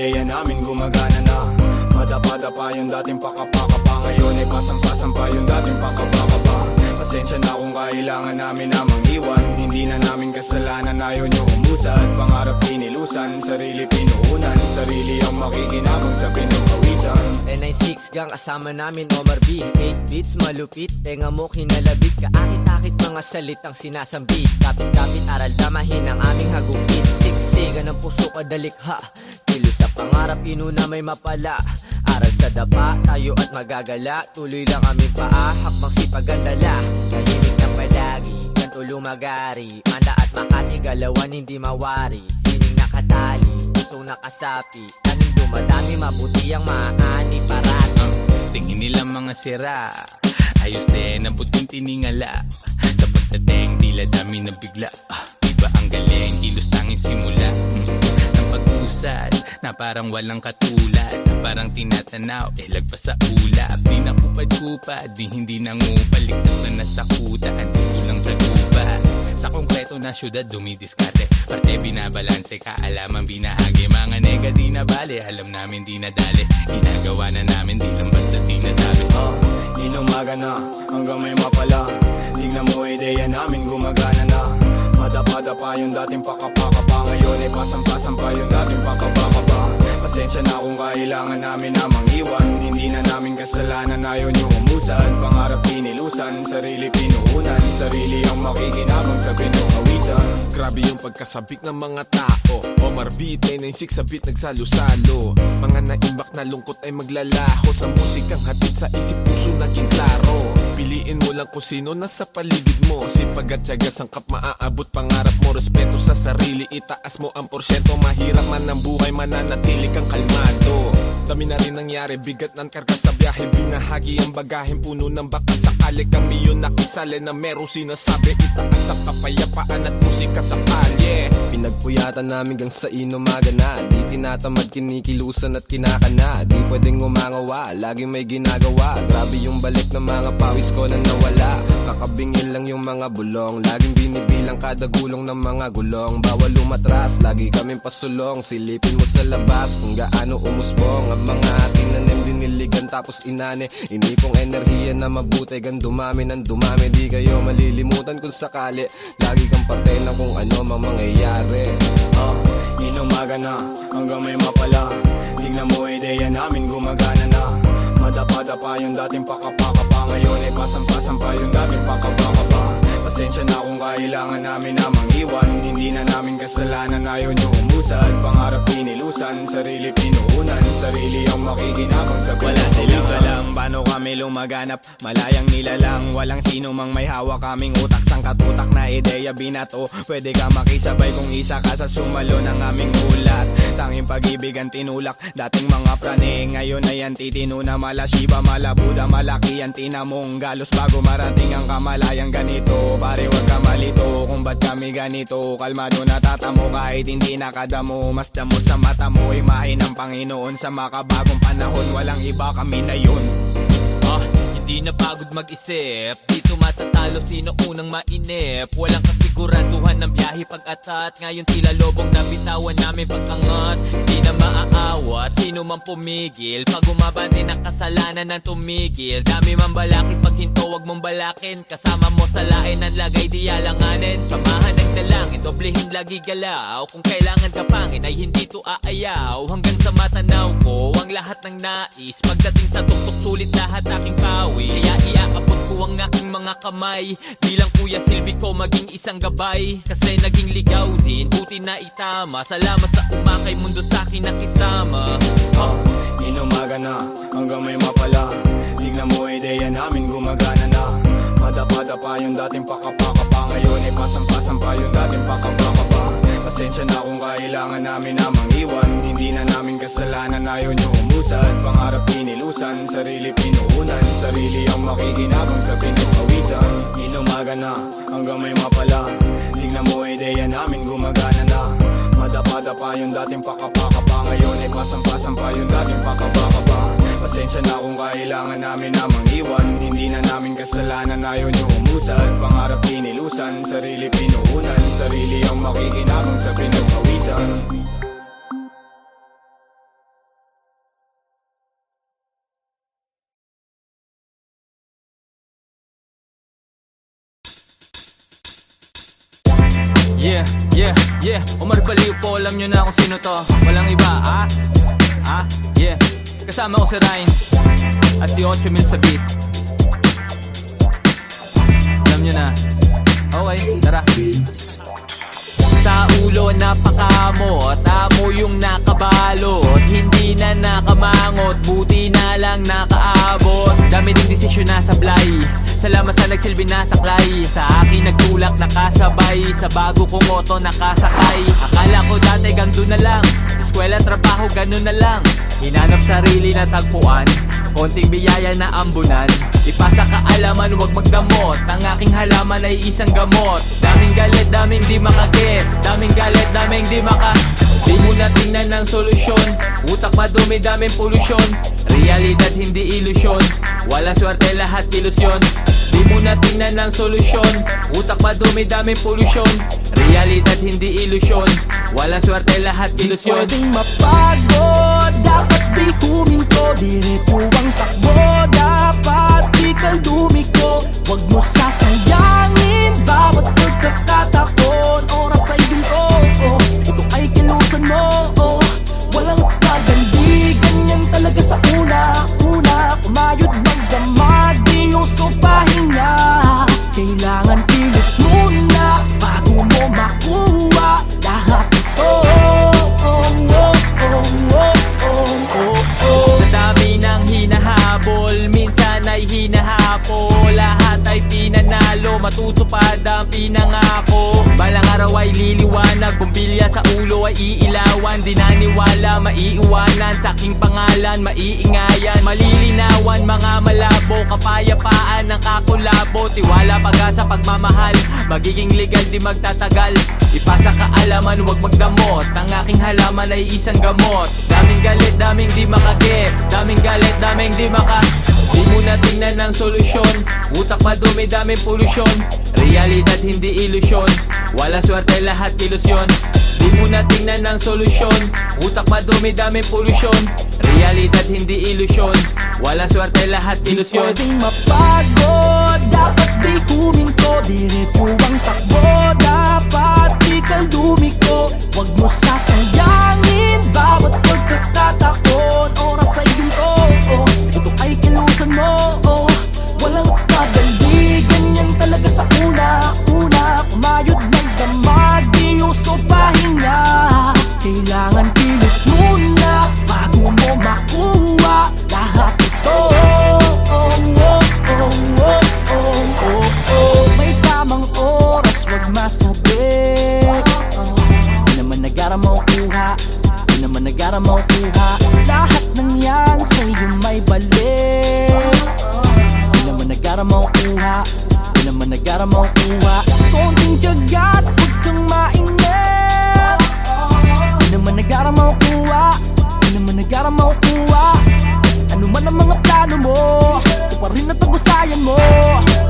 ideya namin gumagana na. Madapa-dapa yung dating pakapa-kapa, ngayon ay pasang-pasang pa yung dating pakaba-kaba. Pasensya na kung kailangan namin na mangiwan, hindi na namin kasalanan, ayaw nyo umusad. Pangarap pinilusan, sarili pinuunan, sarili ang makikinabang sa pinagpawisan. N96 gang kasama namin Omar B, 8 beats malupit, tenga mo kinalabit. Kaakit-akit mga salitang sinasambit, kapit-kapit aral damahin ang aming hagupit. Siksigan ng puso kadalikha, kilos sa pangarap inuna may mapala. Aral sa dapa, tayo at magagala, tuloy lang aming paa, hakbang sipag at dala. Tahimik na palagi, ganto lumagari, Manda at Makati, galawan hindi mawari. Sining nakatali, puso nakasapi, taning dumadami, mabuti ang maani parati. Tingin nilang mga sira, ayos din ang puting tiningala. Sa pagdating, tila dami na bigla, iba ang galing, kilos tanging simula. Ang pag-usad, na parang walang katulad, na parang tinatanaw, lagpas sa ulap. Di na kupad-kupad, di hindi nangupal, ligtas na nasa kuta, andi kulang sa guba. Sa konkreto na syudad, dumidiskarte, parte binabalanse, kaalaman binahagi. Mga nega di na bale, alam namin di na dali, ginagawa na namin, di lang basta sinasabi. Inumaga na, hanggang may mapala, tignan mo ideya namin gumagana na. Madapa-dapa yung dating pakapa-kapa, ngayon ay pasang-pasang pa yung dating pakaba-kaba. Pasensya na kung kailangan namin na mangiwan, hindi na namin kasalanan, ayaw nyo umusad. Pangarap pinilusan, sarili pinuunan, sarili ang makikinabang sa pinagpawisan. Grabe yung pagkasabik ng mga tao, Omar B, N96 sa beat nagsalo-salo. Mga naimbak na lungkot ay maglalaho, sa musikang hatid sa isip puso naging klaro. Piliin mo lang kung sino nasa paligid mo, sipag at tiyaga sangkap maaabot pangarap mo. Respeto sa sarili, itaas mo ang porsyento, mahirap man ang buhay, mananatili kang kalmado. Dami na rin nangyari, bigat ng karga sa biyahe, binahagi ang bagahin, puno ng baka sakali. Kami yun nakisali na merong sinasabi, itaas ang kapayapaan at musika sa kalye. Pinagpuyatan namin gang sa inumaga na, di tinatamad, kinikilusan at kinakana. Di pwedeng umangawa, laging may ginagawa. Grabe yung balik ng mga pawis ko na nawala. Kakabingin lang yung mga bulong, laging binibilang kada gulong ng mga gulong. Bawal lumatras, lagi kaming pasulong, silipin mo sa labas kung gaano umusbong. Ang mga tinanim diniligan tapos inane, inipong enerhiya na mabuti, gan dumami ng dumami. Di kayo malilimutan kung sakali, lagi kang parte ng kung ano mang mangyayari. Inumaga na, hanggang may mapala, tignan mo ideya namin gumagana na. Madapa-dapa yung dating pakapa-kapa, ngayon ay pasang-pasang pa yung dating pakaba-kaba. Pasensya na kung kailangan namin na mangiwan, hindi na namin kasalanan, ayaw nyo umusad. Pangarap pinilusan, sarili pinuunan, sarili ang makikinabang sa pinagpawisan. Wala silang alam, paano kami lumaganap, malayang nilalang, walang sino mang may hawak kaming utak. Sangkatutak na ideya binato, pwede ka makisabay kung isa ka sa sumalo ng aming ulat. Tanging pag-ibig ang tinulak, dating mga prane, ngayon ay antitino na mala Shiba, mala Buddha, malaki ang tinamong galos bago marating ang kamalayang ganito. Pare wag ka malito kung ba't kami ganito, kalmado natatamo kahit hindi nakadamo. Mas damo sa mata mo, imahe ng Panginoon sa makabagong panahon, walang iba kami na yun. Hindi na pagod mag-isip, dito matatalo sino unang mainip. Walang kasiguraduhan ng biyahe pag-atat, ngayon tila lobong nabitawan namin pag-angat. Di na maaawat, sino man pumigil, pag umabante ng kasalanan ng tumigil. Dami man balakid, pag hinto wag mong balakin, kasama mo sa lain ang lagay di alanganin. Samahan ng dalangin, doblehin lagi galaw, kung kailangan ka pangin ay hindi to aayaw. Hanggang sa matanaw ko ang lahat ng nais, pagdating sa tuktok sulit lahat aking pawis. Kaya iakapot ko ang aking mga kamay, bilang kuya silbi ko maging isang gabay. Kasi naging ligaw din, buti na itama, salamat sa umakay mundo sa akin nakisama. Inumaga na, hanggang may mapala, tignan mo ideya namin gumagana na. Madapa-dapa yung dating pakapa-kapa, ngayon ay pasang-pasang pa yung dating pakaba-kaba. Pasensya na kung kailangan namin na mangiwan, hindi na namin kasalanan, ayaw nyo umusad. Pangarap pinilusan, sarili pinuunan, sarili ang makikinabang sa pinagpawisan. Inumaga na, hanggang may mapala, tignan mo ideya namin gumagana na. Madapa-dapa yung dating pakapa-kapa, ngayon ay pasang-pasang pa yung dating pakaba-kaba. Pasensya na kung kailangan namin na mangiwan, hindi na namin kasalanan, ayaw nyo umusad. Pangarap pinilusan, sarili pinuunan, sarili ang makikinabang sa pinagpawisan. Yeah Omar Baliw po, alam nyo na kung sino to. Walang iba, yeah. Kasama ko si Ryan at si 8 mil sa beat. Alam nyo na. Okay, tara. Sa ulo napakamot, amo yung nakabalot, hindi na nakamangot, buti na lang nakaabot. Dami ding desisyon na sablay, salamat sa nagsilbi na saklay. Sa akin nagtulak nakasabay, sa bago kong moto nakasakay. Akala ko dati gando na lang, eskwela trabaho ganun na lang. Hinanap sarili na tagpuan, konting biyaya na ambunan. Ipasa kaalaman, huwag magdamot, ang aking halaman ay isang gamot. Daming galit, daming di makaguess, daming galit, daming di maka. Di mo na tingnan ng solusyon, utak madumi, daming polusyon. Realidad hindi ilusyon, walang swerte lahat ilusyon. Di mo na tingnan ng solusyon, utak madumi, daming polusyon. Realidad hindi ilusyon, walang swerte lahat ilusyon. Pwedeng mapagod, dapat di huminto, diretso ang takbo, dapat di kang dumiko. Huwag mo sasayangin bawat pagkakataon, oras ay ginto, ito ay kilusan mo, walang pagandi, ganyan talaga sa una, kumayod magdamag, di uso pahinga. Kailangan kilos muna bago mo makuha lahat ito. Sa dami ng hinahabol, minsan ay hinahapol. Lahat ay pinanalo, matutupad ang pinangako. Balang araw ay liliwanag, bumbilya sa ulo ay iilawan. Di naniwala, maiiwanan, sa aking pangalan maiingayan. Malilinawan, mga malabo, kapayapaan ng kakulabo. Tiwala, pag-asa, pagmamahal, magiging legal, di magtatagal. Ipasa kaalaman, huwag magdamot, ang aking halaman ay isang gamot. Daming galit, daming di makaguess, daming galit, daming di maka. Di mo na tingnan ng solusyon, utak madumi, daming polusyon. Realidad hindi ilusyon, walang swerte lahat ilusyon. Di mo na tingnan ng solusyon, utak madumi, daming polusyon. Realidad hindi ilusyon, walang swerte lahat ilusyon. Pwedeng mapagod, dapat di huminto, diretso ang takbo, dapat di kang dumiko. Huwag mo sasayangin bawat pagkakataon, oras ay ginto, ito ay kilusan mo, walang pagandi, ganyan talaga sa una, kumayod ng damag, di uso pahinga. Kailangan kilos muna bago mo makuha lahat ito. May tamang oras, wag masabik, di naman nagara makuha, di naman nagara makuha. Lahat ng yan sa'yo may balik, di naman nagara makuha, di naman nagara makuha. Konting tiyaga at huwag kang mainip, di naman nagara makuha, di naman nagara makuha. Ano man ang mga plano mo, ito pa rin at tagusayan mo.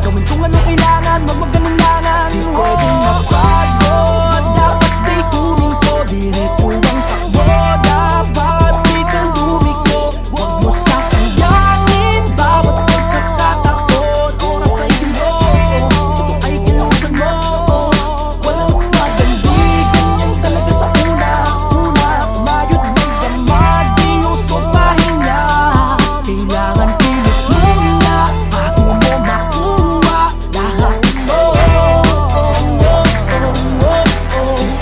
Gawin kung anong kailangan, magmaganulangan. Di pwedeng mapagod, dapat di huminto, diretso ang takbo, dapat di kang dumiko. Huwag mo sasayangin bawat pagkakataon, oras ay ginto, ito ay kilusan mo, walang magandi, ganyan talaga sa una, kumayod magdamag, di uso pahinga. Kailangan kilos muna bago mo makuha lahat ito.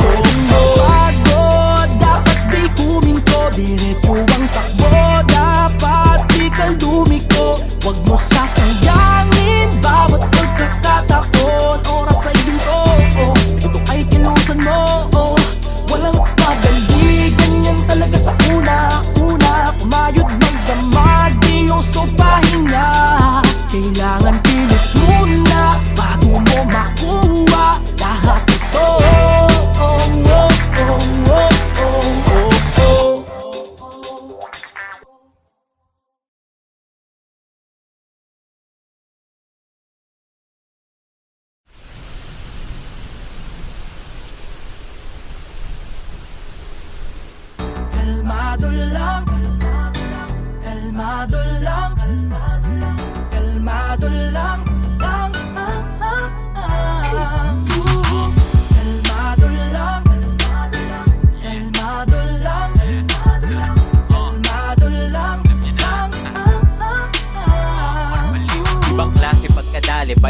Pwedeng mapagod, dapat di huminto, diretso ang takbo, dapat di kang dumiko. Huwag mo sasayangin bawat pagkakataon, oras ay ginto, ito ay kilusan mo, walang pagandi, ganyan talaga sa una, kumayod magdamag, di uso pahinga. Kailangan kilos muna bago mo makuha lahat ito. Kalmado lang, kalmado lang, kalmado lang, kalmado lang.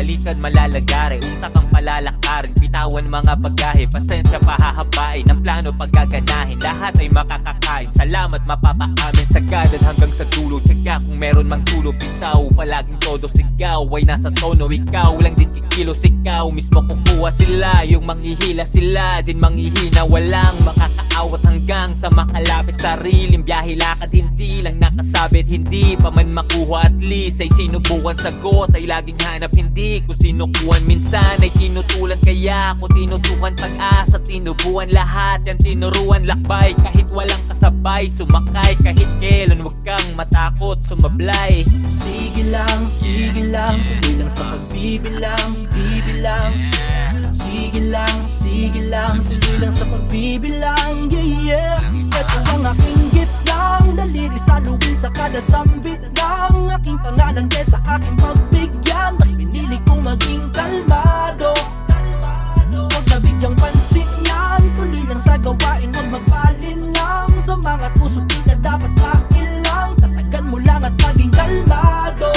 balikan malalagari, utak ang palalakarin, bitawan mga bagahe, pasensya pahahabain, ang plano paggaganahin, lahat ay makakakain, salamat mapapaamin, sagadan hanggang sa dulo, tsaga kung meron mang tulo, bitaw, palaging todo sigaw, ay nasa tono, ikaw lang din kikilos, ikaw mismo kukuha sila, yung manghihila sila, din manghihina, walang makakaawat hanggang sa makalapit sariling biyahe, lakad hindi lang nakasabit, hindi pa man makuha, at least ay sinubukan, sagot ay laging hanap, hindi ko sinukuhan, minsan ay tinutulan, kaya ko tinutukan, pag-asa tinubuan, lahat yan tinuruan, lakbay kahit walang kasabay, sumakay kahit kailan, wag kang matakot sumablay. Sige lang, tuloy lang sa pagbibilang, bibilang. Sige lang, tuloy lang sa pagbibilang, yeah, yeah. Ito ang aking gitlang, daliri saluin sa kada sambit ng aking pangalan, kesa aking pagbigyan, mas pinili kong maging kalmado. Huwag na bigyang pansin yan, tuloy lang sa gawain, huwag magpalinlang, sa mga puso di ka dapat mailang, tatagan mo lang at maging kalmado.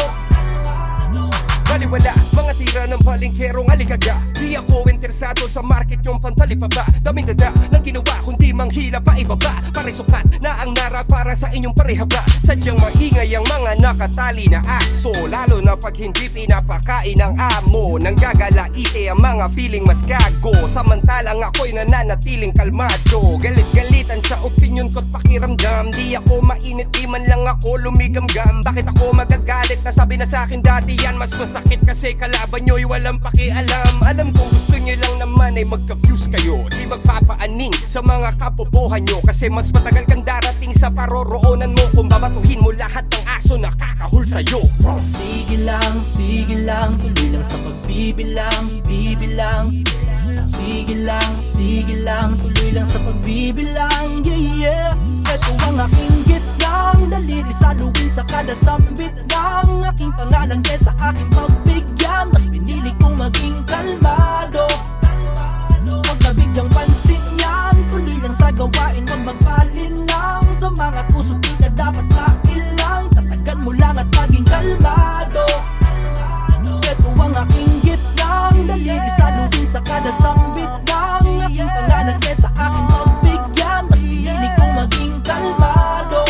Baliwala, mga tira ng balingkerong aligaga. Di ako interesado sa market yung pantalipaba. Daming dada ng ginawa, kundi manghila pa ibaba. Parisukat na ang nara para sa inyong parehaba. Sadyang maingay ang mga nakatali na aso, lalo na pag hindi pinapakain ng amo. Nanggagalaite ang mga feeling mas gago, samantalang ako'y nananatiling kalmado. Galit-galitan sa opinion ko't pakiramdam. Di ako mainit, di man lang ako lumigamgam. Bakit ako magagalit? Nasabi na sa'kin dati yan, mas masakit kasi kalaban nyo'y walang pakialam. Alam kong gusto nyo lang naman ay magka-views kayo, di magpapaaning sa mga kapobohan nyo, kasi mas matagal kang darating sa paroroonan mo kung babatuhin mo lahat ng aso na kakahul sa'yo. Sige lang, tuloy lang sa pagbibilang, bibilang. Sige lang, tuloy lang sa pagbibilang, yeah, yeah. Ito ang aking gitlang, daliri saluin sa kada sambit ng aking pangalan, kesa aking pagbigyan, mas pinili kong maging kalmado. Huwag na bigyang pansin yan, tuloy lang sa gawain, huwag magpalinlang, sa mga puso di ka dapat mailang, tatagan mo lang at maging kalmado. Ito ang aking gitlang, daliri saluin sa kada sambit ng aking pangalan, kesa aking pagbigyan, mas pinili kong maging kalmado.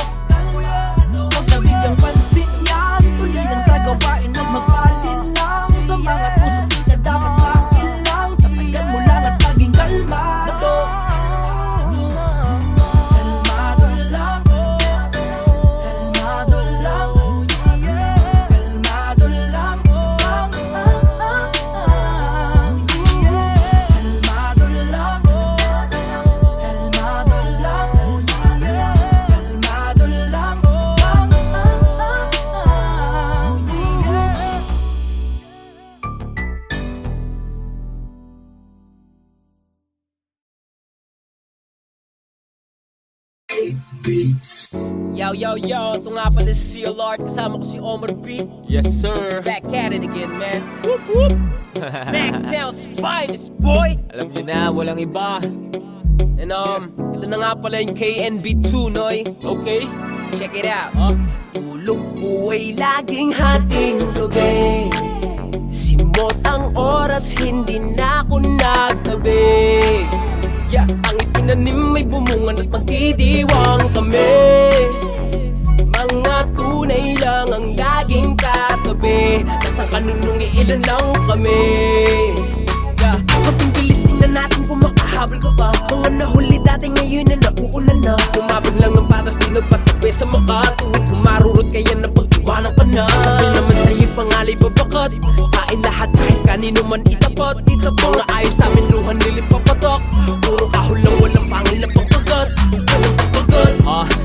Huwag na bigyang pansin yan, tuloy lang sa gawain, huwag magpalinlang, sa mga puso di ka dapat mailang, tatagan mo lang at maging kalmado. Kalmado lang, kalmado lang, kalmado lang, kalmado lang, kalmado lang, kalmado lang. Yo, ito nga pala si CLR, kasama ko si Omar B. Yes sir. Back at it again, man. Whoop, whoop. Mactown's finest, boy. Alam nyo na, walang iba. And ito na nga pala yung KNB2, Noy. Okay. Check it out. Tulog ko ay laging hating gabi, simot ang oras, hindi na ako nagtabi. Yeah, ang itinanim ay bumungan at magdidiwang kami. Mga tunay lang ang laging katabi, nasa kanunong ilan lang kami. Yeah, kapag bilis din na natin kung makahabol ka pa. Mga nahuli dati ngayon na nauuna na. Umabag lang ng patas, di nagpatabi sa makatuwid. Humarurot kaya na pag-iwanan ka na. Sabi naman sa'yo'y pangalay babakat, kain lahat kahit kanino man itapat. Mga ayos sa amin luhan nilipapatak, puro kahol lang walang pangil na pagkagat. Walang pagkagat.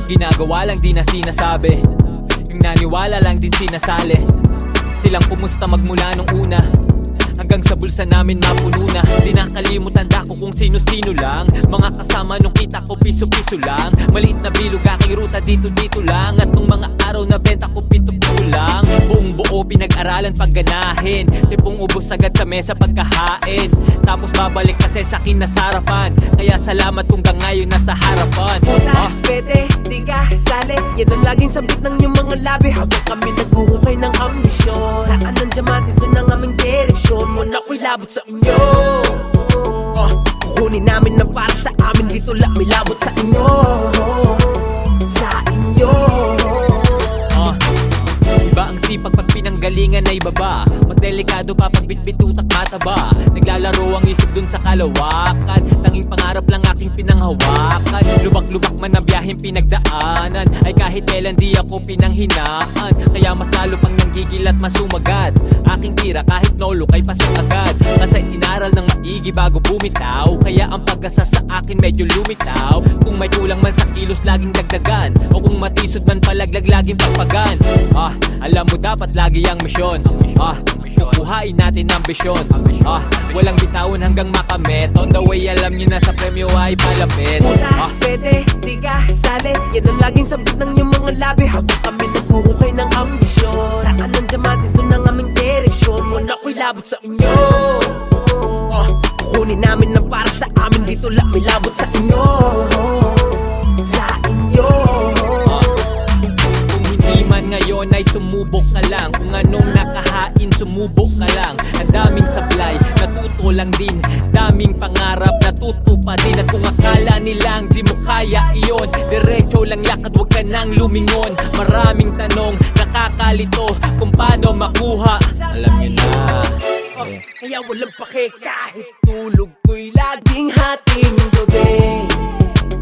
Ginagawa lang di na sinasabi, yung naniwala lang din sinasali. Silang pumusta magmula nung una, hanggang sa bulsa namin mapuno na. Di nakalimutan ko kung sino-sino lang, mga kasama nung kita ko piso-piso lang. Maliit na bilog aking ruta dito-dito lang, at nung mga araw na benta ko pinto lang. Buong buo buo pinag-aralan pagganahin. Tipong ubos agad sa mesa pagkahain, tapos babalik kasi sa akin na sarapan. Kaya salamat kung ka ngayon nasa harapan. Puta, pwede, di ka sali. Yan ang laging sabit ng iyong mga labi habang kami naghuhukay ng ambisyon. Saan ang diamante doon ang aming direksyon? Muna ko'y labot sa inyo. Kukunin namin na para sa amin, dito lang may labot sa inyo. Sa inyo. Iba ang sipag pag pinanggalingan na ibaba. Mas delikado pa pag bitbit utak mataba. Naglalaro ang isip dun sa kalawakan. Tanging pangarap lang aking pinanghawakan. Lubak-lubak man ang biyaheng pinagdaanan, ay kahit kailan di ako pinanghinaan. Kaya mas lalo pang nanggigil at masumagat. Aking tira kahit nolo kay pasok agad. Kasi inaral ng maigi bago bumitaw. Kaya ang pag-asa sa akin medyo lumitaw. Kung may kulang man sa kilos laging dagdagan, o kung matisod man palaglag laging pagpagan. Alam mo dapat lagi ang misyon. Kukuhain natin ang bisyon. Walang bitawan hanggang makamit. On the way alam nyo na sa premyo ay palapit. Puta, pwede, di ka sali. Yan ang laging sabit ng iyong mga labi habang kami naghuhukay ng ambisyon. Saan ang diamante doon ang aming direksyon? Muna ko'y labot sa inyo. Kukunin namin na para sa amin, dito lang may labot sa inyo. Sa inyo. Ngayon ay sumubok ka lang. Kung anong nakahain, sumubok ka lang. Ang daming supply, natuto lang din. Daming pangarap, natutupa din. At kung akala nilang di mo kaya iyon, diretso lang lakad, huwag ka nang lumingon. Maraming tanong, nakakalito kung paano makuha. Alam nyo na. Kaya walang pake kahit tulog ko'y laging hating gabi.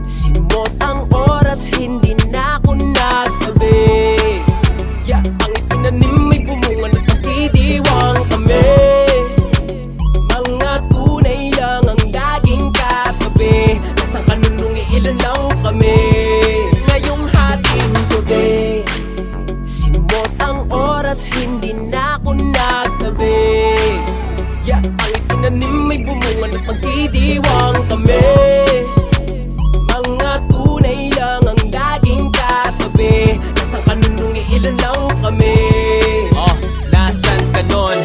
Simot ang oras, hindi na ako nagtabi. Ang itinanim may bumunga at magdidiwang kami. Mga tunay lang ang laging katabi. Nasang kanunong iilan lang kami. Ngayong hating gabi, simot ang oras, hindi na ako nagtabi. Ang itinanim may bumunga at magdidiwang kami. Mga tunay lang ang laging katabi. Nasang kanunong iilan lang kami. Nasan ka nun?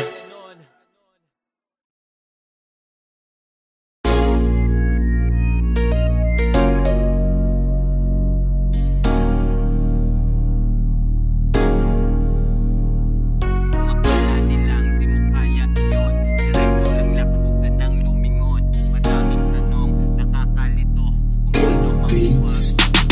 Akala nilang di mo kaya iyon, diretso lang lakad, huwag ka nang lumingon. Madaming tanong, nakakalito kung sino makuha.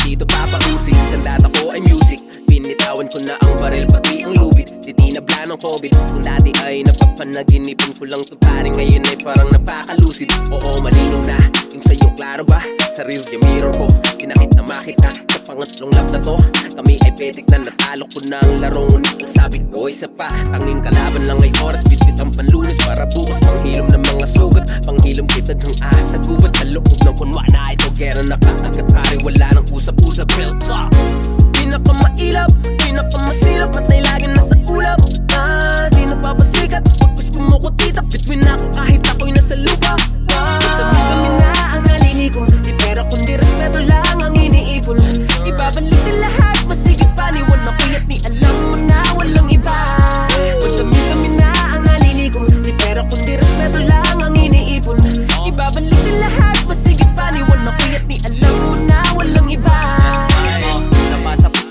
Dito papausi, sandata ko ay music. Binitawan ko na ang baril pati ang lubid. Titinabla ng COVID. Kung dati ay napapanaginipan ko lang tuparin, ngayon ay parang napakalusid. Oo, malino na, yung sa'yo klaro ba? Sa rearview mirror ko, kinakit na makita. Sa pangatlong lap na to, kami ay petik na natalo ko na ang laro. Ngunit ang sabi ko, isa pa, tanging kalaban lang ay oras. Bitbit ang panlunis para bukas, panghilom ng mga sugat. Panghilom kitag hang asa gubat. Sa loob ng kunwa na ito, gera nakaagat pare. Wala nang usap-usap, real talk. Pinakamailap, pinakamasilap, at ay laging nasa ulap. Di napapasikat, pagkus kumukutitap. Between ako kahit ako'y nasa lupa. Kami na ang naliligo, di pera kundi respeto lang ang iniipon. Ibabalik din lahat, masigit pa ni Juan Makuyat, ni alam mo na walang iba. Kami na ang naliligo, di pera kundi respeto lang ang iniipon. Ibabalik din lahat, masigit pa ni Juan Makuyat, ni alam mo na walang iba.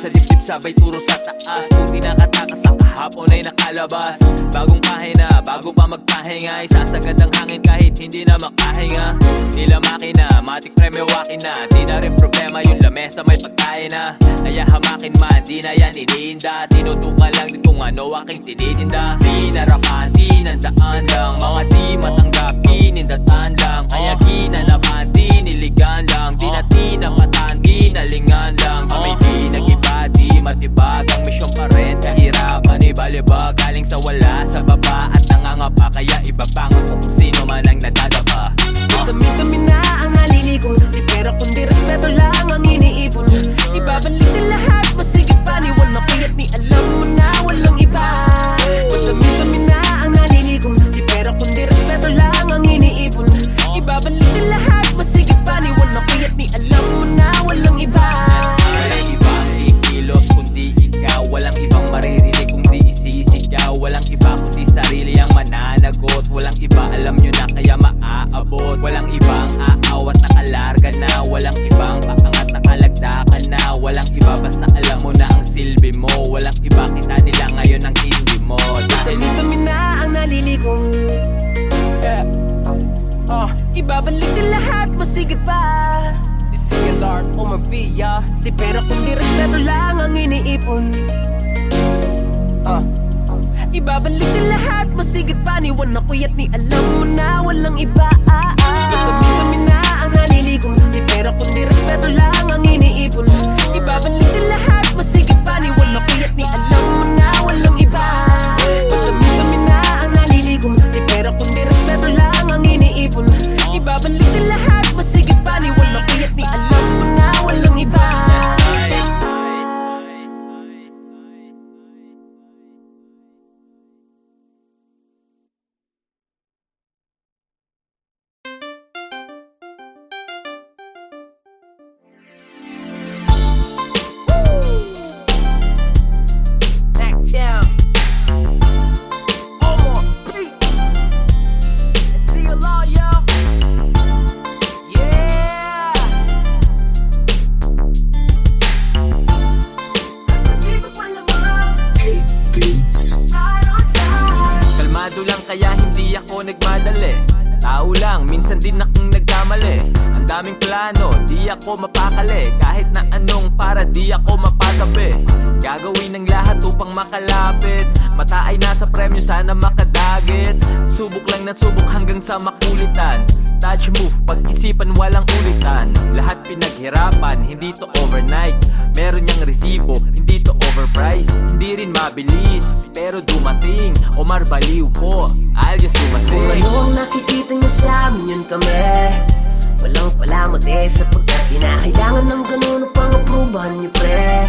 Sa dibdib sabay turo sa taas. Kung tinakataka sa kahapon ay nakalabas. Bagong pahina, bago pa magpahinga, isasagad ang hangin kahit hindi na makahinga. Nila makina, matik premyo wakin na. Di na rin problema yung lamesa may pagkain na. Kaya hamakin man, di na yan iniinda. Tinutukan lang din kung ano aking tinitinda. Sinarapan, tinandaan lang. Mga di matanggap, pinindatan lang. Kaya ginanapan, diniligan lang. Di na tinapatan, ginalingan lang. Kami di nag-iba, di matibag. Ang misyon pa rin, kahirapan ibalibag. Galing sa wala, sa baba at nangangapa. Kaya ibabangon kung sino man ang nadadapa. Dami-dami na ang naliligo, di pera kundi respeto lang ang iniipon. Ibabalik din lahat, masigit pa ni Juan Makuyat, ni alam mo na walang iba. Dami-dami na ang naliligo, di pera kundi respeto lang ang iniipon. Ibabalik din lahat, masigit pa ni Juan Makuyat, ni alam mo na walang iba. Walang iba, alam mo na ang silbi mo. Walang iba, kita nila ngayon ang hindi mo. Dahil Dami-dami na ang naliligong ibabalik din lahat, masigit pa. DCLR, Omar B, yeah. Di pera kundi respeto lang ang iniipon. Ibabalik din lahat, masigit pa. Niwan ako ya't ni alam mo na walang iba. Dami-dami na ang naliligong. Di pera kundi respeto lang ang iniipon. Ibabalik din lahat, masigit pa. Niwan ako ya't ni alam mo na walang iba. Dami-dami na ang naliligong. Di pera kundi respeto lang ang iniipon. Ibabalik din lahat, masigit pa. Niwan ako ya't ni alam mo na walang iba. Backtown. Omar B. And see you law, y'all. Yeah. kalmado lang kaya hindi ako nagmadali. Tao lang, minsan din akong nagkamali. Ang daming plano, di ako mapakali. Kahit na anong para di ako mapatabi. Gagawin ng lahat upang makalapit. Mata ay nasa premyo, sana makadagit. Subok lang ng subok hanggang sa makulitan. Touch move, pag-isipan walang ulitan. Lahat pinaghirapan, hindi to overnight. Meron niyang resibo, hindi to overpriced. Hindi rin mabilis, pero dumating. Omar baliw po, I'll just do my Kung thing. ano ang nakikita niyo sa amin, yun kami. Walang palamot sapagkat pinakailangan ng ganun upang aprubahan niyo, pre.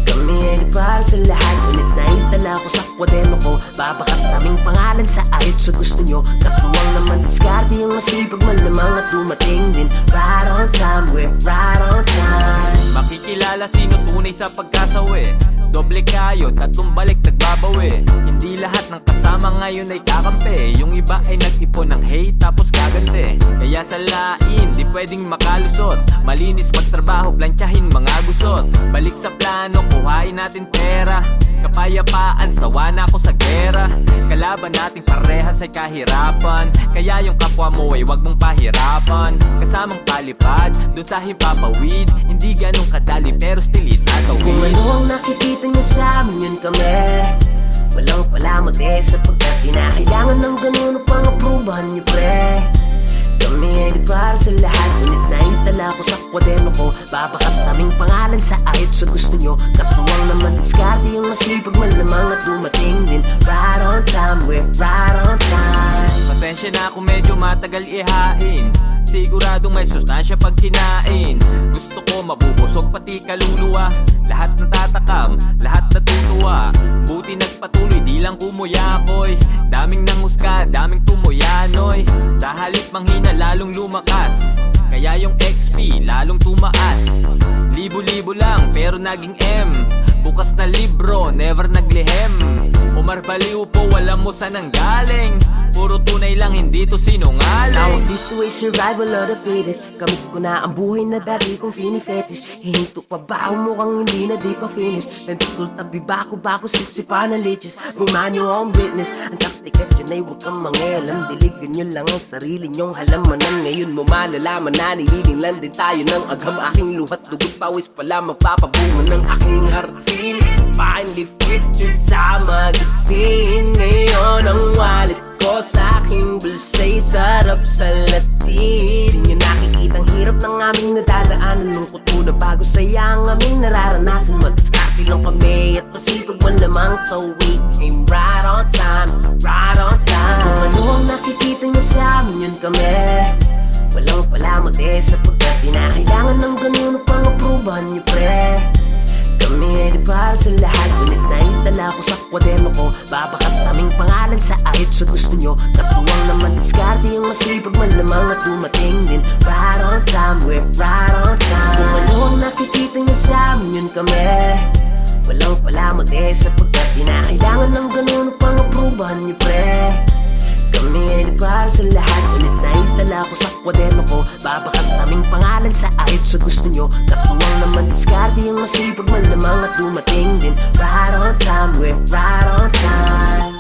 Kami ay di para sa lahat, ngunit naitala ko sa kwaderno ko. Babakat naming pangalan sa ayot sa gusto nyo. Katuwang naman diskarte yung masipag malamang at dumating din. Right on time, we're right on time. Makikilala sino tunay sa pagkasawi. Doble kayo, tatlong balik nagbabawi. Hindi lahat ng kasama ngayon ay kakampi. Yung iba ay nag-ipon ng hate tapos gagante. Kaya sa lain, di pwedeng makalusot. Malinis magtrabaho, plantyahin mga gusot. Balik sa plano, kuhain natin pera. Kapayapaan, sawa na ako sa gera. Kalaban nating parehas ay kahirapan. Kaya yung kapwa mo ay wag mong pahirapan. Kasamang palipad, dun sa himpapawid. Hindi ganun kadali pero still Kung itatawid. ano ang nakikita niyo sa amin, yun kami. Walang palamot sapagkat pinakailangan ng ganun upang aprubahan niyo, pre. Kami ay di para sa lahat, ngunit naitala ko sa kwaderno ko. Babakat naming pangalan sa ayot sa gusto nyo. Katuwang naman diskarte yung masipag malamang at dumating din. Right on time, we're right on time. Pasensya na kung medyo matagal ihain. Siguradong may sustansya pag kinain. Gusto ko mabubusog pati kaluluwa. Lahat natatakam, lahat natutuwa. Buti nagpatuloy, di lang kumuyakoy. Daming nanghusga, daming tumuyanoy. Sa halip manghina, lalong lumakas. Kaya yung XP, lalong tumaas. Libo-libo lang, pero naging M. Bukas na libro, never naglihem. Omar baliw po, alam mo saan ang galing. Puro tunay lang, hindi to sinungaling. Tawag dito ay survival of the fittest. Kamit ko na ang buhay na dati kong fini-fetish. Hihinto pa ba ako mukhang hindi na di pa finish. Nantutul tabi bako-bako, sip-sipa ng leeches. Bumanyo ang witness. Ang taktika dyan ay huwag kang mangialam. Diligan nyo lang ang sarili nyong halamanan. Ngayon mo malalaman na nililing lang din tayo ng agam. Aking luhat, dugot, pawis pala magpapabunga ng aking hardin. Finally featured sa magazine. Ngayon ang wallet ko sa aking bulsa'y sarap sa latin. Di nyo nakikitang hirap ng aming nadadaanan. Lungkot muna bago saya ang aming nararanasan. Madiskarte lang kami at pasipag man lamang. So we came right on time, right on time. Kung ano ang nakikita nyo sa amin, yun kami. Walang palamot sapagkat pinakailangan ng ganun upang aprubahan nyo, pre. Kami ay di para sa lahat, ngunit naitala ko sa kwaderno ko. Babakat naming pangalan sa ayot sa gusto nyo. Katuwang naman diskarte yung masipag malamang at dumating din. Right on time, we're right on time. Kung ano ang nakikita nyo sa amin, yun kami. Walang palamot sapagkat pinakailangan ng ganun upang aprubahan nyo, pre. Kami Sumingay para sa lahat. Ulit na itala ko sa kwaderno ko. Babakat naming pangalan sa ayot sa gusto nyo. Katuwang naman diskarte yung masipag malamang at dumating din. Right on time, we're right on time.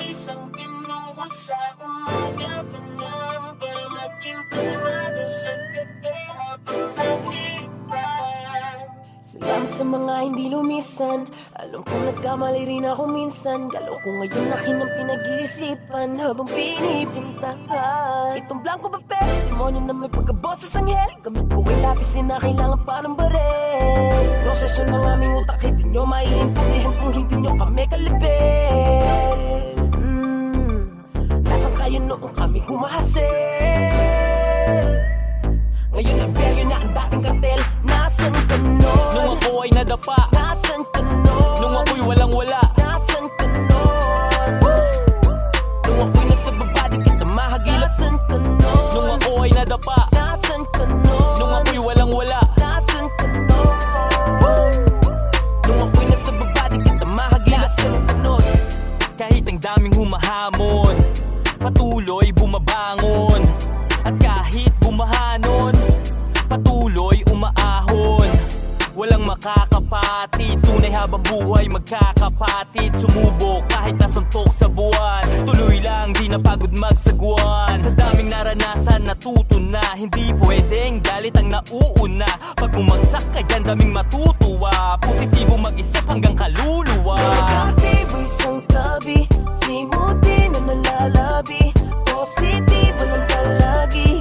Isang pinuha sa umaga pa lang para maging kalmado sa gabi habang naglipas. Salamat sa mga hindi lumisan. Alam kong nagkamali rin ako minsan. Galaw ko ngayon akin ang pinag-iisipan habang pinipuntahan itong blanco papel, demonyo na may pagkaboses anghel. Gamit ko ay lapis, di na kailangan pa ng barel. Proseso ng aming utak, hindi nyo maiintindihan kung hindi nyo kami kalibel. Nasaan kayo noong kami humahasil? Ngayon imperyo na ang dating kartel. Nasaan ka nun? Nung ako ay nadapa, Nasaan ka nun? nung ako'y walang-wala. Nasaan ka nun? Nung ako'y nasa baba, di kita mahagilap. Nasaan ka nun? Nung ako ay nadapa, Nasaan ka nun? nung ako'y walang-wala. Nasaan ka nun? Nung ako'y nasa baba, di kita mahagilap. Nasaan ka nun? Kahit ang daming humahamon, patuloy bumabangon. At kahit bumahanon, patuloy umaahon. Walang makakapatid, tunay habang buhay magkakapatid. Sumubok kahit nasuntok sa buwan, tuloy lang di napagod magsagwan. Sa daming naranasan natuto na, hindi pwedeng galit ang nauuna. Pag bumagsak ka dyan daming matutuwa, positibo mag-isip hanggang kaluluwa. Negatibo isang tabi, simuti na nalalabi. Positibo lang palagi,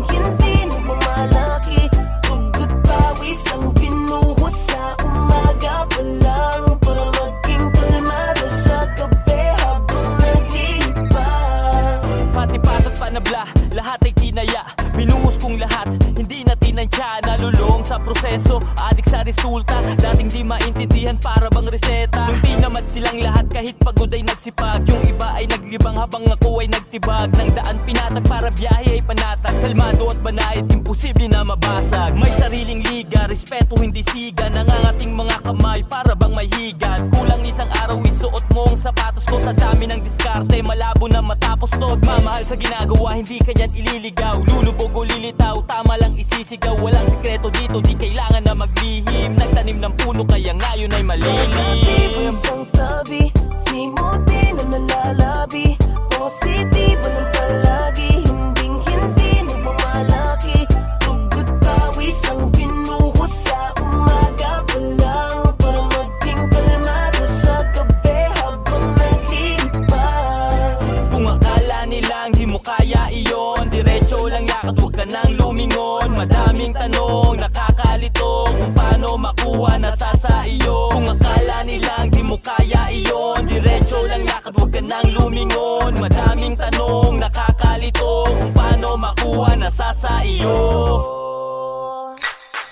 hindi nagmamalaki. Tugot pawis ang binuhos sa umaga pa lang para maging kalmado sa gabi habang naglipas. Pati patat panabla, lahat ay tinaya. Binuhos kong lahat, hindi na tinansya. Nalulong sa proseso, adik sa resulta. Dating di maintindihan para bang reseta. Nung tinamat silang lahat kahit pagod ay nagsipag. Yung iba ay naglibang habang ako ay nagtibag. Nang daan pinatag para biyahe ay panatag. Kalmado at banayad, imposible na mabasag. May sariling liga, respeto hindi siga. Nangangating mga kamay para bang may higad. Kulang isang araw isuot mo ang sapatos ko. Sa dami ng diskarte, malabo na matapos to. Mamahal sa ginagawa, hindi kanyan ililigaw. Lulubog o lilitaw, tama lang isisigaw. Walang sikreto dito, di kailangan na maglihim. Nagtanim ng puno, kaya ngayon ay malilim. Negatibo isang tabi, simuti na nalalabi. Positibo lang palagi, hindi nagmamalaki. Tugot pawis ang binuhos sa umaga pa lang para maging kalmado sa gabi habang naglipas. Kung akala nilang di mo kaya iyon, diretso lang lakad, huwag ka nang lumingon. Madaming tanong, nakakalito kung paano makuha nasa sa iyo. Kung akala nilang di mo kaya iyon, diretso lang lakad, huwag ka nang lumingon. Madaming tanong, nakakalito kung paano makuha nasa sa iyo.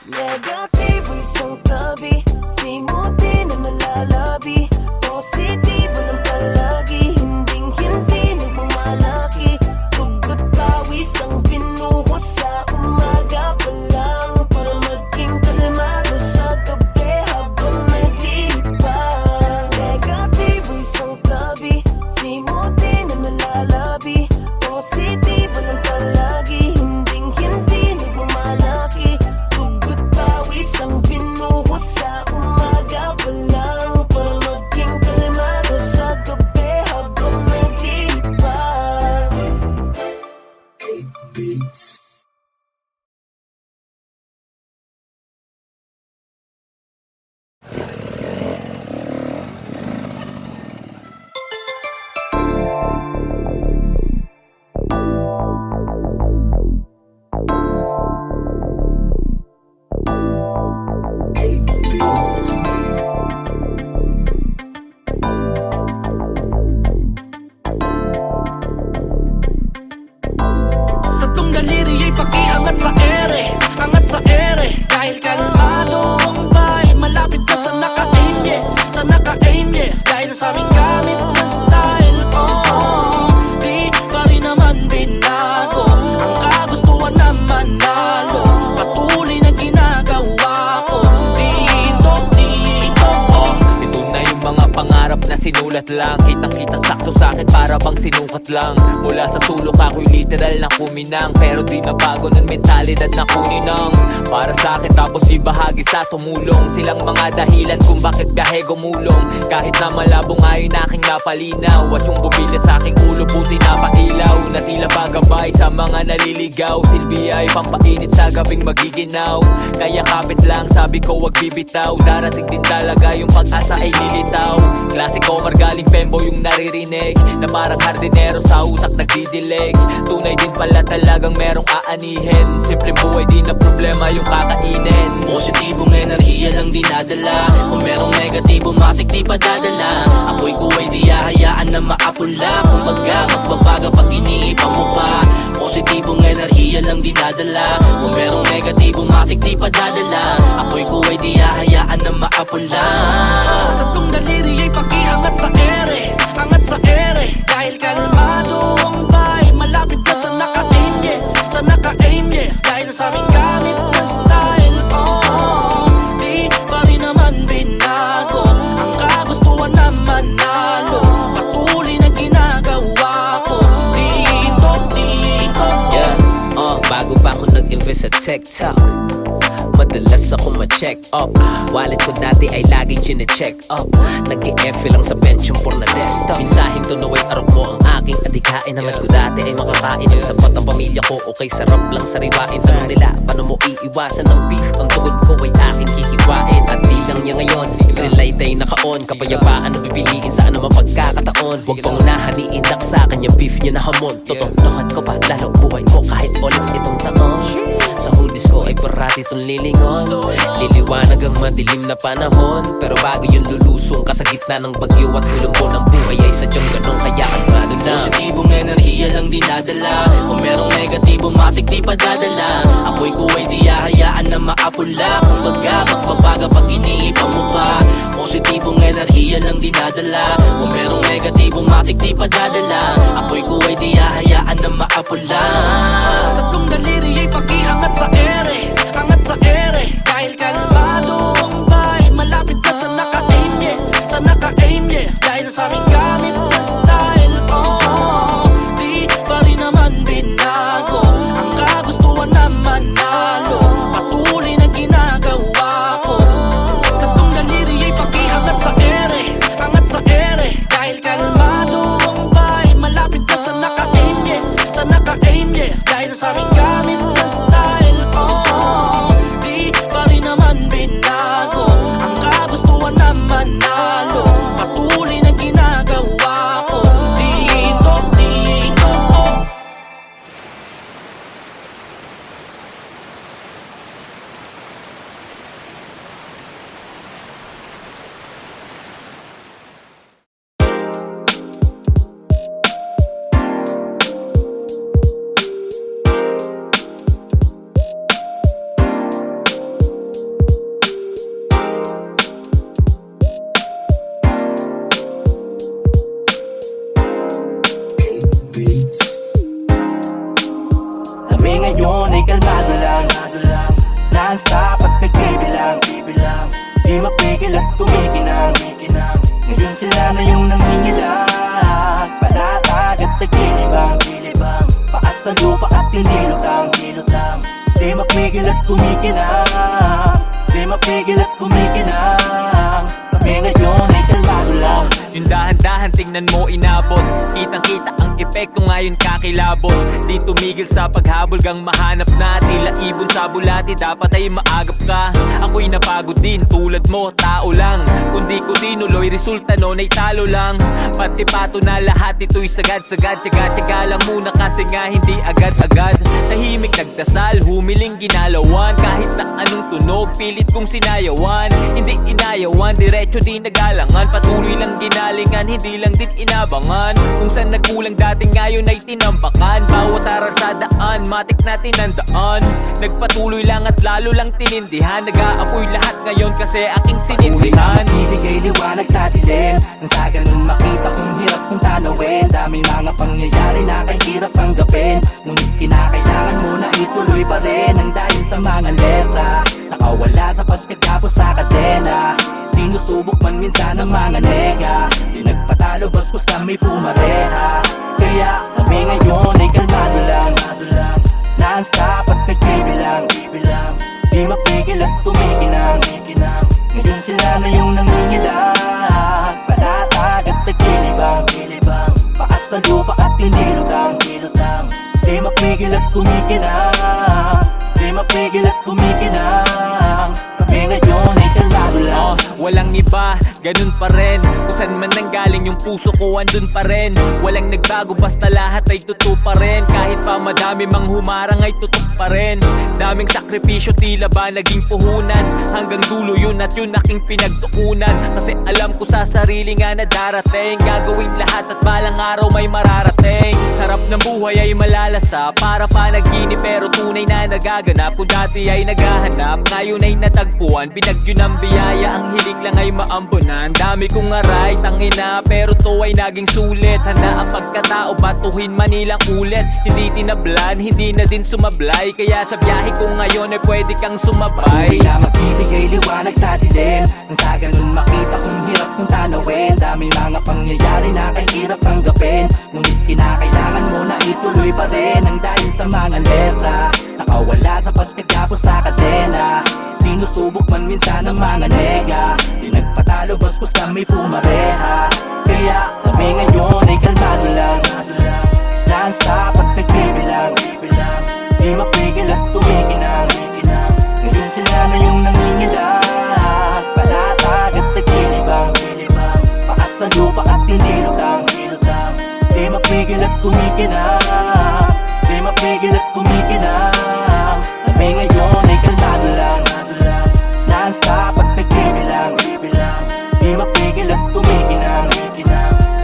Negatibo isang tabi, simuti na nalalabi. Positibo lang palagi, hindi nagmamalaki. Tugot pawis ang binuhos sa umaga pa lang para maging kalmado sa gabi habang naglipas. Negatibo isang tabi, simuti na nalalabi. Positibo lang palagi, hindi nagmamalaki. sinulat lang. Kitang kita sakto sa akin para bang sinukat lang. Mula sa sulok ako'y literal na kuminang, pero di na bago ng mentalidad na kuninang. Para sa akin tapos ibahagi sa tumulong. Silang mga dahilan kung bakit biyahe gumulong. Kahit na malabong ayon aking napalinaw, at yung bumili sa aking ulo puti na pailaw, na tila bagabay sa mga naliligaw. Silbi ay pampainit sa gabing magiginaw. Kaya kapit lang sabi ko wag bibitaw. Darating din talaga yung pag-asa ay lilitaw. Classic Omar galing Fembo yung naririnig, na parang hardinero sa utak nagdidilig. Tunay din pala talagang merong aanihin. Simpleng buhay di na problema yung kakainin. Positibong enerhiya lang dinadala. Kung merong negatibo matik di padadala. Ako'y kuway di hahayaan na maapula. Kung baga magbabaga pag iniipang mo pa. Positibong enerhiya lang dinadala. Kung merong negatibo matik di padadala. Ako'y kuway di hahayaan na maapula. Tatlong daliri ay pag-iangat sa ere. Angat sa ere. Dahil kalmado ang bay. Malapit ka sa naka-aim, yeah. Sa naka-aim, yeah. Dahil sa aming gamit na style, oh. Di pa rin naman binago. Ang kagustuhan na manalo. Patuloy na ginagawa ko. Dito. Yeah, bago pa ako nag-invest sa TikTok, madalas ako ma-check up. Wallet ko dati ay laging chine-check up. Nag-i-F lang sa pension for na desktop. Minsahing tunaway arok mo ang aking adikain. Naman ko dati ay makakain ng sapat ang pamilya ko. Okay, sarap lang sariwain. Tanong nila, paano mo iiwasan ng beef? Ang tugod ko ay aking hihiwain. At di lang niya ngayon, green light ay naka-on. Kapayapaan na pipiliin sa anumang pagkakataon. Huwag pangunahan, iindak sa kanya beef niya na hamon. Totonohan ko pa, lalo buhay ko kahit olis itong taon. Sa hoodies ko ay parati itong lilingon. Liliwanag ang madilim na panahon, pero bago yun lulusong ka sa gitna ng bagyo at ulumbo ng buhay ay sadyang ganun, kaya kalmado na. Positibong enerhiya lang dinadala. Kung merong negatibo matik di padadala. Ako'y kuway di hahayaan na maapula. Kung baga magbabaga pag iniipang mo pa. Positibong enerhiya lang dinadala. Kung merong negatibo matik di padadala. Ako'y kuway di hahayaan na maapula. Tatlong daliri ay pag-iangat sa ere. Angat sa ere. Dahil kalmado ang bay. Malapit ka sa naka-aim, yeah. Sa naka-aim, yeah. Dahil sa aming gamit na style, oh. Di pa rin naman binago. Ang kagustuhan na manalo. Patuloy na ginagawa ko. Tatlong daliri ay pag-iangat sa ere. Angat sa ere. Dahil kalmado ang bay. Malapit ka sa naka-aim, yeah. Sa naka-aim, yeah. Dahil sa aming gamit na style, oh. Di pa rin naman binago. Ang kagustuhan na manalo. Patuloy na ginagawa ko. Dito, oh. Kami ngayon ay kalmado lang. Non-stop at nagbibilang. Di mapigil at kumikinang. Ngayon sila na yung nangingilang. Panatag at nagilibang. Paas sa lupa at tinilutang. Di mapigil at kumikinang. Kami ngayon ay kalmado lang. Yung dahan-dahan tingnan mo inabot. Kitang-kita ang epekto ngayon kakilabot. Di tumigil sa paghabol gang mahanap na. Tila ibon sa bulati dapat ay maagap ka. Ako'y napagod din tulad mo, tao lang. Kundi ko tinuloy resulta nun ay talo lang. Pati pato na lahat ito'y sagad-sagad. Tsaga-tsaga lang muna kasi nga hindi agad-agad. Tahimik nagdasal, humiling ginalawan. Kahit na anong tunog, pilit kong sinayawan. Hindi inayawan, diretso di nagalangan. Patuloy lang ginalingan, hindi lang din inabangan. Kung saan nagkulang dati ngayon ay tinambakan. Bawat aral sa daan, matik na tinandaan. Nagpatuloy lang at lalo lang tinindihan. Nag-aapoy lahat ngayon kasi aking sinindihan. Ibigay liwanag sa dilim. Nang sa ganun makita kong hirap kong tanawin. Daming mga pangyayari na kahirap tanggapin. Ngunit kinakailangan mo na ituloy pa rin. Ang dahil sa mga letra nakawala sa pagkatapos sa kadena. Sinusubok man minsan ang mga nega, di nagpatalo bagkus kami pumareha. Kaya kami ngayon ay kalmado lang, non-stop at nagbibilang, di mapigil at kumikinang. Ngayon sila na yung nangingilang, panatag at nagkilibang, paas na lupa at tinilutang, di mapigil at kumikinang, kami ngayon ay kalmado lang. Walang iba, ganun pa rin. Kung saan man nanggaling yung puso ko, andun pa rin. Walang nagbago, basta lahat ay totoo pa rin. Kahit pa madami mang humarang ay tutok pa rin. Daming sakripisyo, tila ba naging puhunan. Hanggang dulo yun at yun aking pinagtukunan. Kasi alam ko sa sarili nga na darating, gagawin lahat at balang araw may mararating. Sarap ng buhay ay malalasa, para panaginip pero tunay na nagaganap. Kung dati ay naghahanap, ngayon ay natagpuan. Binagyo ng biyaya, ang hiling lang ay maambunan. Dami kong aray, tangina, pero to ay naging sulit. Handa ang pagkatao, batuhin Manilang ulit. Hindi tinablan, hindi na din sumablay. Kaya sa biyahe ko ngayon ay pwede kang sumabay. Patuloy na magbibigay liwanag sa dilim, nang sa ganun makita kung hirap kong tanawin. Daming mga pangyayari na kahirap tanggapin, ngunit kinakailangan mo na ituloy pa rin. Ang dahil sa mga letra, nakawala sa pagkagapos sa kadena. Sinusubok man minsan ang mga nega, di nagpatalo bagkus kami pumareha. Kaya kami ngayon ay kalmado lang, non-stop at nagbibilang, di mapigil at kumikinang. Ngayon sila na yung nangingilang, panatag at nagkilibang, paas na lupa at tinilutang, di mapigil at kumikinang, kami ngayon ay kalmado lang, non-stop at nagbibilang, di mapigil at kumikinang.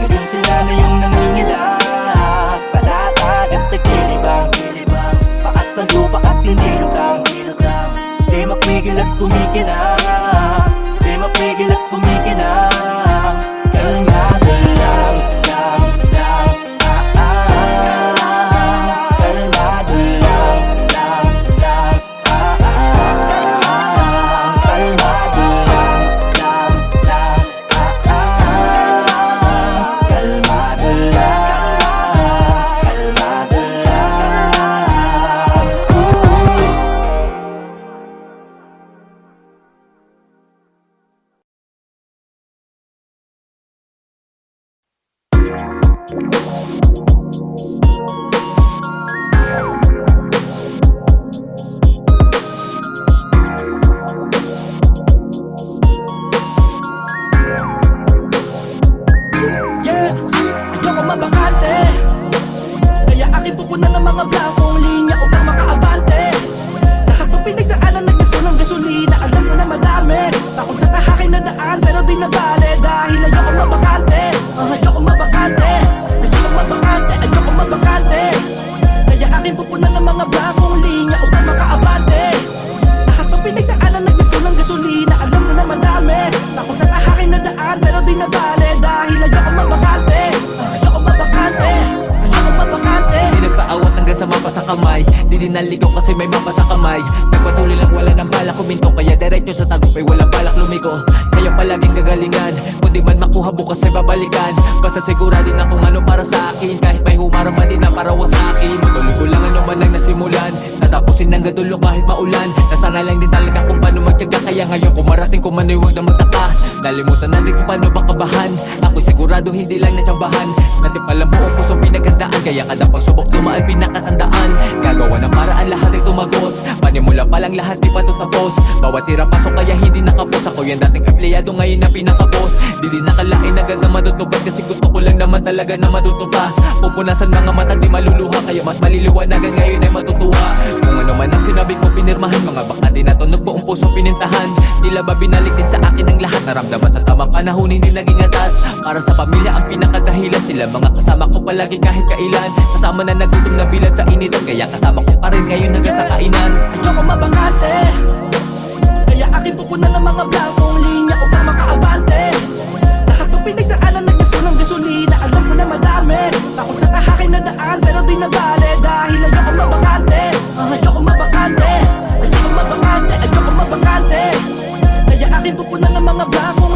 Ngayon sila na yung nangingilang, panatag at nagkilibang, paas na lupa at tinilutang, di mapigil at kumikinang, kalmado lang, kalmado lang, kalmado ayoko mabakante, kaya aking pupunan ng mga blankong linya upang makaabante. Lahat ng pinagdaanan naggaso ng gasolina, alam ko na madami. Takot na tahakin na daan pero di na bale, dahil ayoko mabakante, ayoko mabakante. Kaya aking pupunan ng mga blankong linya upang makaabante. Lahat ng pinagdaanan naggaso ng gasolina, alam ko na madami. Takot na tahakin na daan pero di na bale, dahil ayoko mabakante. Di nagpaawat hanggang sa mapa sa kamay, di din naligaw kasi may mapa sa kamay. Nagpatuloy lang wala ng balak kuminto, kaya diretso sa tagumpay walang balak lumiko. Kaya palaging gagalingan, kundi man makuha bukas ay babalikan. Basta sigurado na kung ano para sa akin, kahit may humarang man din na parawa sa akin. Tuloy ko lang ano man ang nasimulan, tatapusin ng gadulo kahit maulan. Nasana lang din talaga kung paano magtyaga, kaya ngayon kung marating ko man ay huwag na magtaka. Nalimutan natin kung paano bakabahan, ako'y sigurado hindi lang natyabahan. Natin palang buong pusong pinagandaan, kaya kada pagsubok dumaan pinakatandaan. Gagawa ng paraan lahat ay tumagos, panimula pa lang lahat di pa tutapos. Bawat tira pasok kaya hindi nakapos, ako yung dating empleyado ngayon na pinakapos. Di din nakalain agad na matutupad, kasi gusto ko lang naman talaga na matutupa. Pupunasan mga mata di maluluha, kaya mas maliliwanagan ngayon ay matutuwa. Kung ano man ang sinabi ko pinirmahan, mga baka di natunog buong puso pinintahan. Tila ba binalik din sa akin ang lahat, naramdaman sa tamang panahon hindi naging atat. Para sa pamilya ang pinakadahilan, sila mga kasama ko palagi kahit kailan. Kasama na nagutom na bilad sa initan, kaya kasama ko pa rin ngayon hanggang sa kainan. Ayoko mabakante, kaya aking pupunan ng mga blankong linya upang makaabante. Lahat ng pinagdaanan naggaso ng gasolina, alam ko na madami. Takot na tahakin na daan pero di na bale, dahil ayoko mabakante, Kaya aking pupunan ng mga blankong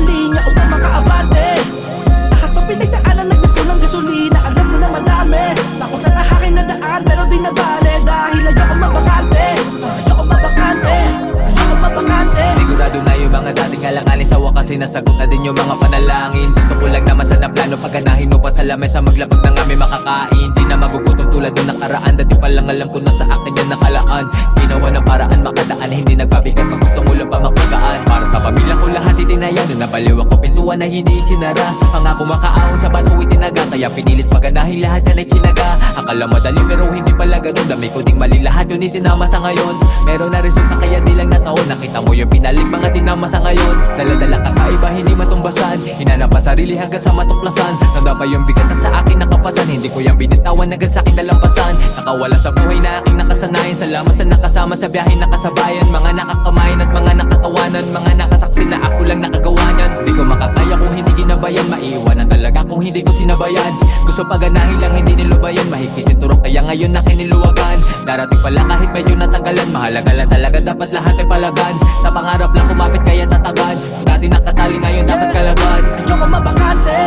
Kasi nasagot na din yung mga panalangin. Gusto ko lang naman sana plano pagganahin mo pa sa lamesa. Maglabag ng aming makakain. Di na magugutom tulad nung nakaraan. Dati pa lang alam ko na sa akin yan nakalaan. Ginawa ng paraan makadaan. Hindi nagpabigat pag gusto mo lang pa mapagaan. Para sa pamilya ko lahat itinayan. Nung nabaliw ako pintuan na hindi sinara. Pangako makaahon sa bato itinaga. Kaya pinilit paganahin lahat yan ay kinaga. Akala madali pero hindi pala ganun. Dami ko ding mali lahat yun itinama sa ngayon. Meron na resulta kaya di lang nataon. Nakita mo yung pinalik mga tinama sa ngayon. Dala-dala kakaiba hindi matumbasan. Hinanap ang sarili hanggang sa matuklasan. Nanda pa yung bigat na sa akin nakapasan. Hindi ko yung binitawan hanggang sa akin nalampasan. Nakawala sa buhay na aking nakasanayan. Salamat sa nakasama sa biyahe nakasabayan. Mga nakakamayan at mga nakatawanan. Mga nakasaksi na ako lang nakagawa niyan. Di ko makakaya kung hindi ginabayan. Maiiwanan talaga kung hindi ko sinabayan. Gusto paganahin lang hindi nilubayan. Mahigpisin turok kaya ngayon na kiniluwagan. Darating pala kahit medyo natagalan. Mahalaga lang talaga dapat lahat ay palagan. Sa pangarap lang kumapit kaya tatagan. Dati nakatali ngayon dapat kalagan. Ayoko mabakante,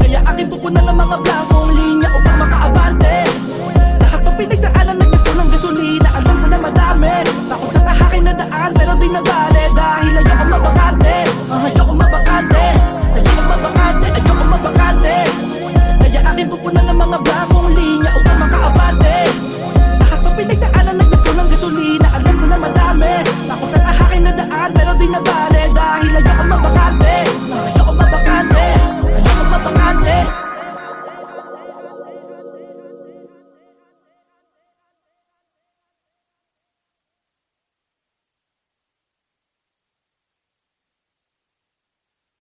kaya aking pupunan ng mga blankong linya upang makaabante. Lahat ng pinagdaanan ng gusto ng gasolina. Alam ko na madami, takot na tahakin na daan pero di na bale. Dahil ayoko mabakante, ayoko mabakante, ayoko mabakante, ayoko mabakante. Kaya aking pupunan ng mga blankong linya upang